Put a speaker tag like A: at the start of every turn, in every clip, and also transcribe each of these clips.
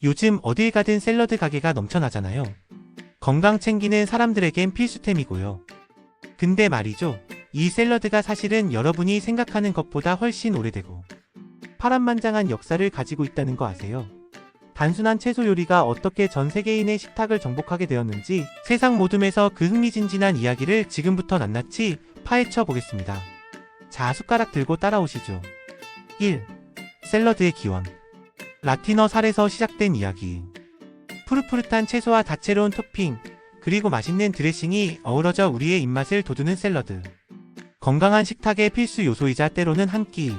A: 요즘 어딜 가든 샐러드 가게가 넘쳐나잖아요. 건강 챙기는 사람들에겐 필수템이고요. 근데 말이죠. 이 샐러드가 사실은 여러분이 생각하는 것보다 훨씬 오래되고 파란만장한 역사를 가지고 있다는 거 아세요? 단순한 채소 요리가 어떻게 전 세계인의 식탁을 정복하게 되었는지 세상 모둠에서 그 흥미진진한 이야기를 지금부터 낱낱이 파헤쳐 보겠습니다. 자, 숟가락 들고 따라오시죠. 1. 샐러드의 기원. 라틴어 살에서 시작된 이야기. 푸릇푸릇한 채소와 다채로운 토핑, 그리고 맛있는 드레싱이 어우러져 우리의 입맛을 돋우는 샐러드. 건강한 식탁의 필수 요소이자 때로는 한 끼.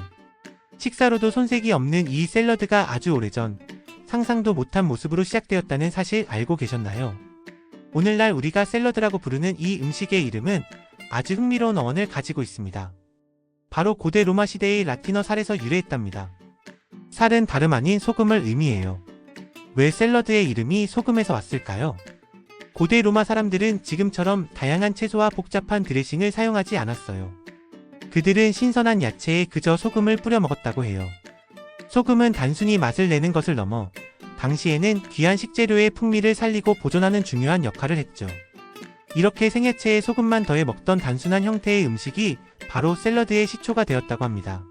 A: 식사로도 손색이 없는 이 샐러드가 아주 오래전 상상도 못한 모습으로 시작되었다는 사실 알고 계셨나요? 오늘날 우리가 샐러드라고 부르는 이 음식의 이름은 아주 흥미로운 어원을 가지고 있습니다. 바로 고대 로마 시대의 라틴어 살에서 유래했답니다. 살은 다름 아닌 소금을 의미해요. 왜 샐러드의 이름이 소금에서 왔을까요? 고대 로마 사람들은 지금처럼 다양한 채소와 복잡한 드레싱을 사용하지 않았어요. 그들은 신선한 야채에 그저 소금을 뿌려 먹었다고 해요. 소금은 단순히 맛을 내는 것을 넘어 당시에는 귀한 식재료의 풍미를 살리고 보존하는 중요한 역할을 했죠. 이렇게 생야채에 소금만 더해 먹던 단순한 형태의 음식이 바로 샐러드의 시초가 되었다고 합니다.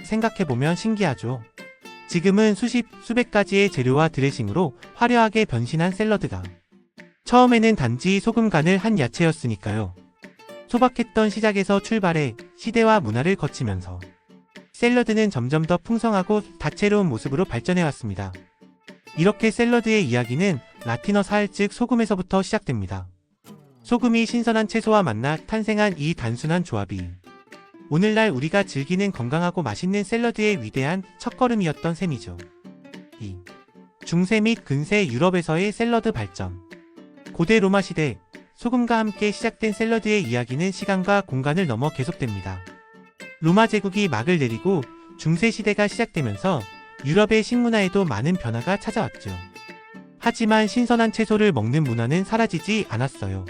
A: 생각해보면 신기하죠? 지금은 수백 가지의 재료와 드레싱으로 화려하게 변신한 샐러드가 처음에는 단지 소금 간을 한 야채였으니까요. 소박했던 시작에서 출발해 시대와 문화를 거치면서 샐러드는 점점 더 풍성하고 다채로운 모습으로 발전해왔습니다. 이렇게 샐러드의 이야기는 라틴어 살, 즉 소금에서부터 시작됩니다. 소금이 신선한 채소와 만나 탄생한 이 단순한 조합이 오늘날 우리가 즐기는 건강하고 맛있는 샐러드의 위대한 첫걸음이었던 셈이죠. 2. 중세 및 근세 유럽에서의 샐러드 발전. 고대 로마 시대, 소금과 함께 시작된 샐러드의 이야기는 시간과 공간을 넘어 계속됩니다. 로마 제국이 막을 내리고 중세 시대가 시작되면서 유럽의 식문화에도 많은 변화가 찾아왔죠. 하지만 신선한 채소를 먹는 문화는 사라지지 않았어요.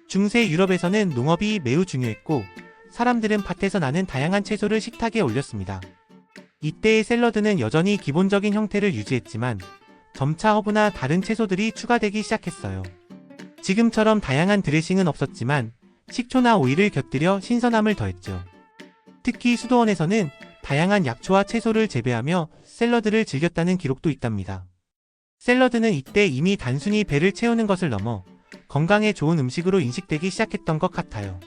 A: 중세 유럽에서는 농업이 매우 중요했고 사람들은 밭에서 나는 다양한 채소를 식탁에 올렸습니다. 이때의 샐러드는 여전히 기본적인 형태를 유지했지만 점차 허브나 다른 채소들이 추가되기 시작했어요. 지금처럼 다양한 드레싱은 없었지만 식초나 오일을 곁들여 신선함을 더했죠. 특히 수도원에서는 다양한 약초와 채소를 재배하며 샐러드를 즐겼다는 기록도 있답니다. 샐러드는 이때 이미 단순히 배를 채우는 것을 넘어 건강에 좋은 음식으로 인식되기 시작했던 것 같아요.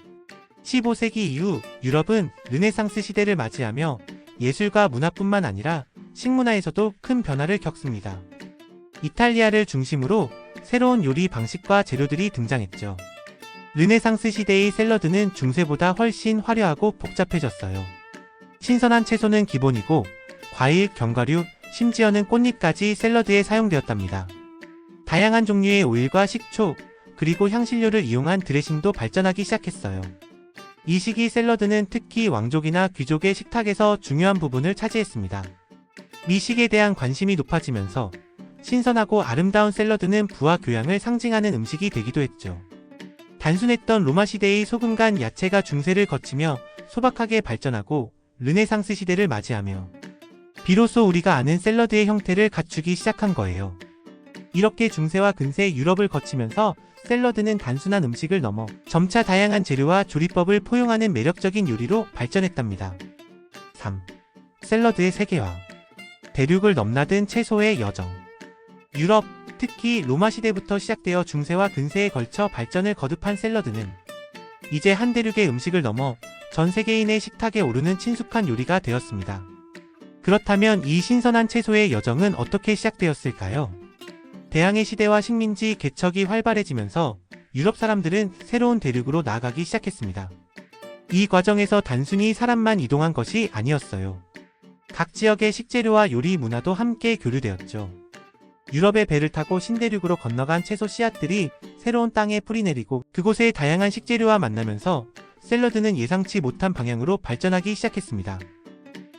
A: 15세기 이후 유럽은 르네상스 시대를 맞이하며 예술과 문화뿐만 아니라 식문화에서도 큰 변화를 겪습니다. 이탈리아를 중심으로 새로운 요리 방식과 재료들이 등장했죠. 르네상스 시대의 샐러드는 중세보다 훨씬 화려하고 복잡해졌어요. 신선한 채소는 기본이고 과일, 견과류, 심지어는 꽃잎까지 샐러드에 사용되었답니다. 다양한 종류의 오일과 식초, 그리고 향신료를 이용한 드레싱도 발전하기 시작했어요. 이 시기 샐러드는 특히 왕족이나 귀족의 식탁에서 중요한 부분을 차지했습니다. 미식에 대한 관심이 높아지면서 신선하고 아름다운 샐러드는 부와 교양을 상징하는 음식이 되기도 했죠. 단순했던 로마 시대의 소금 간 야채가 중세를 거치며 소박하게 발전하고 르네상스 시대를 맞이하며 비로소 우리가 아는 샐러드의 형태를 갖추기 시작한 거예요. 이렇게 중세와 근세 유럽을 거치면서 샐러드는 단순한 음식을 넘어 점차 다양한 재료와 조리법을 포용하는 매력적인 요리로 발전했답니다. 3. 샐러드의 세계화. 대륙을 넘나든 채소의 여정. 유럽, 특히 로마 시대부터 시작되어 중세와 근세에 걸쳐 발전을 거듭한 샐러드는 이제 한 대륙의 음식을 넘어 전 세계인의 식탁에 오르는 친숙한 요리가 되었습니다. 그렇다면 이 신선한 채소의 여정은 어떻게 시작되었을까요? 대항해 시대와 식민지 개척이 활발해지면서 유럽 사람들은 새로운 대륙으로 나아가기 시작했습니다. 이 과정에서 단순히 사람만 이동한 것이 아니었어요. 각 지역의 식재료와 요리 문화도 함께 교류되었죠. 유럽의 배를 타고 신대륙으로 건너간 채소 씨앗들이 새로운 땅에 뿌리내리고 그곳의 다양한 식재료와 만나면서 샐러드는 예상치 못한 방향으로 발전하기 시작했습니다.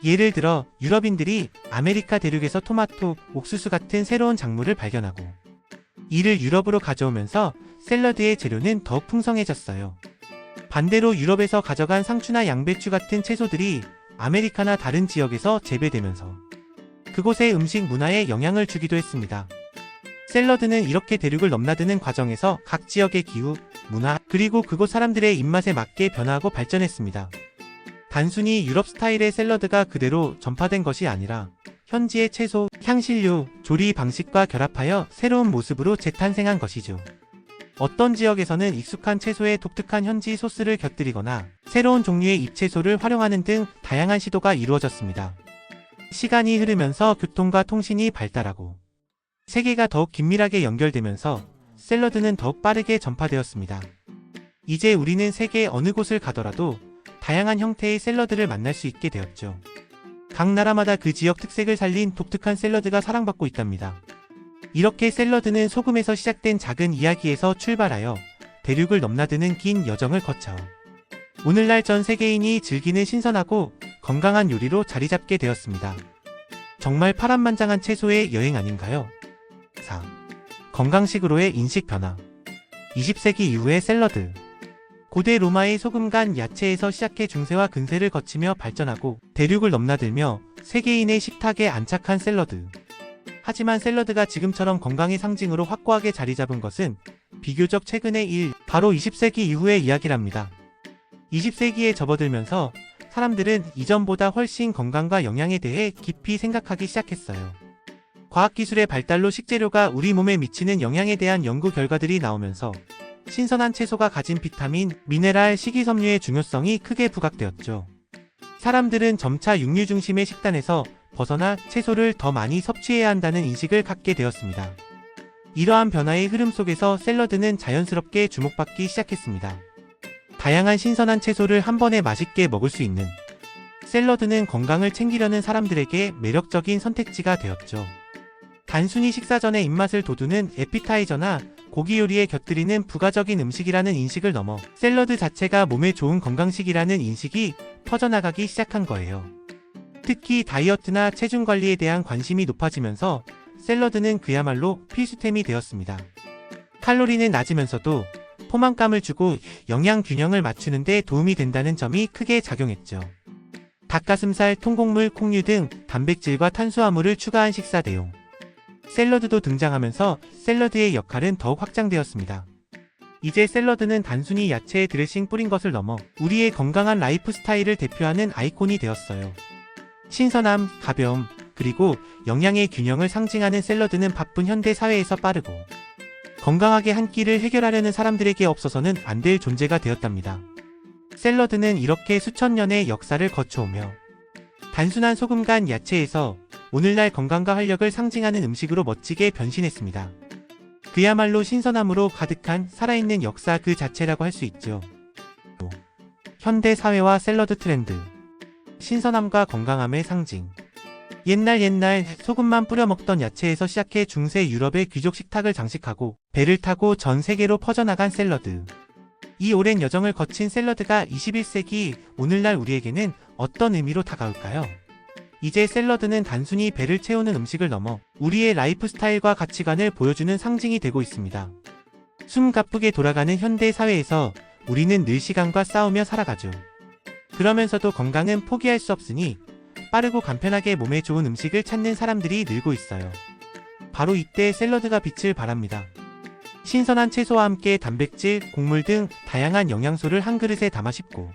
A: 예를 들어 유럽인들이 아메리카 대륙에서 토마토, 옥수수 같은 새로운 작물을 발견하고 이를 유럽으로 가져오면서 샐러드의 재료는 더욱 풍성해졌어요. 반대로 유럽에서 가져간 상추나 양배추 같은 채소들이 아메리카나 다른 지역에서 재배되면서 그곳의 음식 문화에 영향을 주기도 했습니다. 샐러드는 이렇게 대륙을 넘나드는 과정에서 각 지역의 기후, 문화, 그리고 그곳 사람들의 입맛에 맞게 변화하고 발전했습니다. 단순히 유럽 스타일의 샐러드가 그대로 전파된 것이 아니라 현지의 채소, 향신료, 조리 방식과 결합하여 새로운 모습으로 재탄생한 것이죠. 어떤 지역에서는 익숙한 채소에 독특한 현지 소스를 곁들이거나 새로운 종류의 잎채소를 활용하는 등 다양한 시도가 이루어졌습니다. 시간이 흐르면서 교통과 통신이 발달하고 세계가 더욱 긴밀하게 연결되면서 샐러드는 더욱 빠르게 전파되었습니다. 이제 우리는 세계 어느 곳을 가더라도 다양한 형태의 샐러드를 만날 수 있게 되었죠. 각 나라마다 그 지역 특색을 살린 독특한 샐러드가 사랑받고 있답니다. 이렇게 샐러드는 소금에서 시작된 작은 이야기에서 출발하여 대륙을 넘나드는 긴 여정을 거쳐 오늘날 전 세계인이 즐기는 신선하고 건강한 요리로 자리잡게 되었습니다. 정말 파란만장한 채소의 여행 아닌가요? 4. 건강식으로의 인식 변화. 20세기 이후의 샐러드. 고대 로마의 소금간 야채에서 시작해 중세와 근세를 거치며 발전하고 대륙을 넘나들며 세계인의 식탁에 안착한 샐러드. 하지만 샐러드가 지금처럼 건강의 상징으로 확고하게 자리 잡은 것은 비교적 최근의 일, 바로 20세기 이후의 이야기랍니다. 20세기에 접어들면서 사람들은 이전보다 훨씬 건강과 영양에 대해 깊이 생각하기 시작했어요. 과학기술의 발달로 식재료가 우리 몸에 미치는 영향에 대한 연구 결과들이 나오면서 신선한 채소가 가진 비타민, 미네랄, 식이섬유의 중요성이 크게 부각되었죠. 사람들은 점차 육류 중심의 식단에서 벗어나 채소를 더 많이 섭취해야 한다는 인식을 갖게 되었습니다. 이러한 변화의 흐름 속에서 샐러드는 자연스럽게 주목받기 시작했습니다. 다양한 신선한 채소를 한 번에 맛있게 먹을 수 있는 샐러드는 건강을 챙기려는 사람들에게 매력적인 선택지가 되었죠. 단순히 식사 전에 입맛을 돋우는 에피타이저나 고기 요리에 곁들이는 부가적인 음식이라는 인식을 넘어 샐러드 자체가 몸에 좋은 건강식이라는 인식이 퍼져나가기 시작한 거예요. 특히 다이어트나 체중 관리에 대한 관심이 높아지면서 샐러드는 그야말로 필수템이 되었습니다. 칼로리는 낮으면서도 포만감을 주고 영양 균형을 맞추는 데 도움이 된다는 점이 크게 작용했죠. 닭가슴살, 통곡물, 콩류 등 단백질과 탄수화물을 추가한 식사 대용 샐러드도 등장하면서 샐러드의 역할은 더욱 확장되었습니다. 이제 샐러드는 단순히 야채에 드레싱 뿌린 것을 넘어 우리의 건강한 라이프 스타일을 대표하는 아이콘이 되었어요. 신선함, 가벼움, 그리고 영양의 균형을 상징하는 샐러드는 바쁜 현대 사회에서 빠르고 건강하게 한 끼를 해결하려는 사람들에게 없어서는 안 될 존재가 되었답니다. 샐러드는 이렇게 수천 년의 역사를 거쳐오며 단순한 소금간 야채에서 오늘날 건강과 활력을 상징하는 음식으로 멋지게 변신했습니다. 그야말로 신선함으로 가득한 살아있는 역사 그 자체라고 할 수 있죠. 현대 사회와 샐러드 트렌드. 신선함과 건강함의 상징. 옛날 소금만 뿌려 먹던 야채에서 시작해 중세 유럽의 귀족 식탁을 장식하고 배를 타고 전 세계로 퍼져나간 샐러드. 이 오랜 여정을 거친 샐러드가 21세기 오늘날 우리에게는 어떤 의미로 다가올까요? 이제 샐러드는 단순히 배를 채우는 음식을 넘어 우리의 라이프 스타일과 가치관을 보여주는 상징이 되고 있습니다. 숨가쁘게 돌아가는 현대 사회에서 우리는 늘 시간과 싸우며 살아가죠. 그러면서도 건강은 포기할 수 없으니 빠르고 간편하게 몸에 좋은 음식을 찾는 사람들이 늘고 있어요. 바로 이때 샐러드가 빛을 발합니다. 신선한 채소와 함께 단백질, 곡물 등 다양한 영양소를 한 그릇에 담아 씹고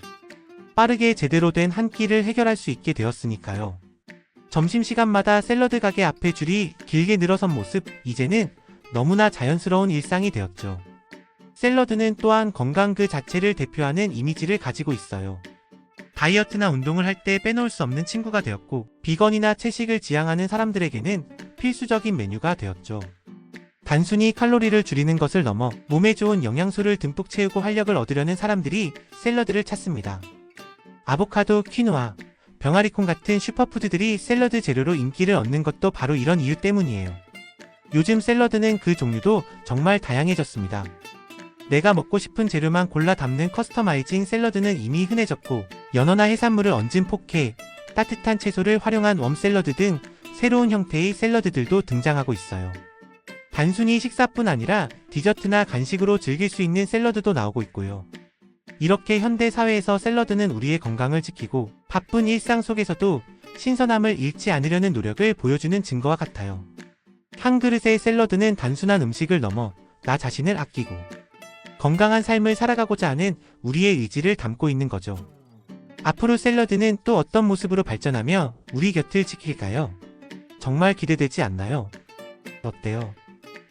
A: 빠르게 제대로 된 한 끼를 해결할 수 있게 되었으니까요. 점심시간마다 샐러드 가게 앞에 줄이 길게 늘어선 모습, 이제는 너무나 자연스러운 일상이 되었죠. 샐러드는 또한 건강 그 자체를 대표하는 이미지를 가지고 있어요. 다이어트나 운동을 할 때 빼놓을 수 없는 친구가 되었고, 비건이나 채식을 지향하는 사람들에게는 필수적인 메뉴가 되었죠. 단순히 칼로리를 줄이는 것을 넘어 몸에 좋은 영양소를 듬뿍 채우고 활력을 얻으려는 사람들이 샐러드를 찾습니다. 아보카도, 퀴노아, 병아리콩 같은 슈퍼푸드들이 샐러드 재료로 인기를 얻는 것도 바로 이런 이유 때문이에요. 요즘 샐러드는 그 종류도 정말 다양해졌습니다. 내가 먹고 싶은 재료만 골라 담는 커스터마이징 샐러드는 이미 흔해졌고, 연어나 해산물을 얹은 포케, 따뜻한 채소를 활용한 웜 샐러드 등 새로운 형태의 샐러드들도 등장하고 있어요. 단순히 식사뿐 아니라 디저트나 간식으로 즐길 수 있는 샐러드도 나오고 있고요. 이렇게 현대 사회에서 샐러드는 우리의 건강을 지키고 바쁜 일상 속에서도 신선함을 잃지 않으려는 노력을 보여주는 증거와 같아요. 한 그릇의 샐러드는 단순한 음식을 넘어 나 자신을 아끼고 건강한 삶을 살아가고자 하는 우리의 의지를 담고 있는 거죠. 앞으로 샐러드는 또 어떤 모습으로 발전하며 우리 곁을 지킬까요? 정말 기대되지 않나요? 어때요?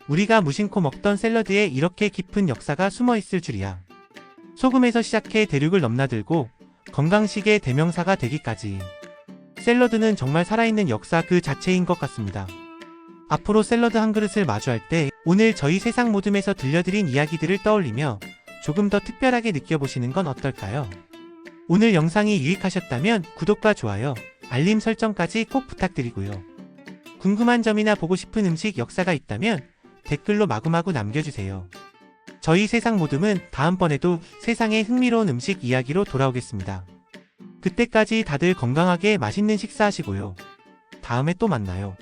A: 우리가 무심코 먹던 샐러드에 이렇게 깊은 역사가 숨어 있을 줄이야. 소금에서 시작해 대륙을 넘나들고 건강식의 대명사가 되기까지. 샐러드는 정말 살아있는 역사 그 자체인 것 같습니다. 앞으로 샐러드 한 그릇을 마주할 때 오늘 저희 세상 모듬에서 들려드린 이야기들을 떠올리며 조금 더 특별하게 느껴보시는 건 어떨까요? 오늘 영상이 유익하셨다면 구독과 좋아요, 알림 설정까지 꼭 부탁드리고요. 궁금한 점이나 보고 싶은 음식 역사가 있다면 댓글로 마구마구 남겨주세요. 저희 세상 모듬은 다음번에도 세상의 흥미로운 음식 이야기로 돌아오겠습니다. 그때까지 다들 건강하게 맛있는 식사하시고요. 다음에 또 만나요.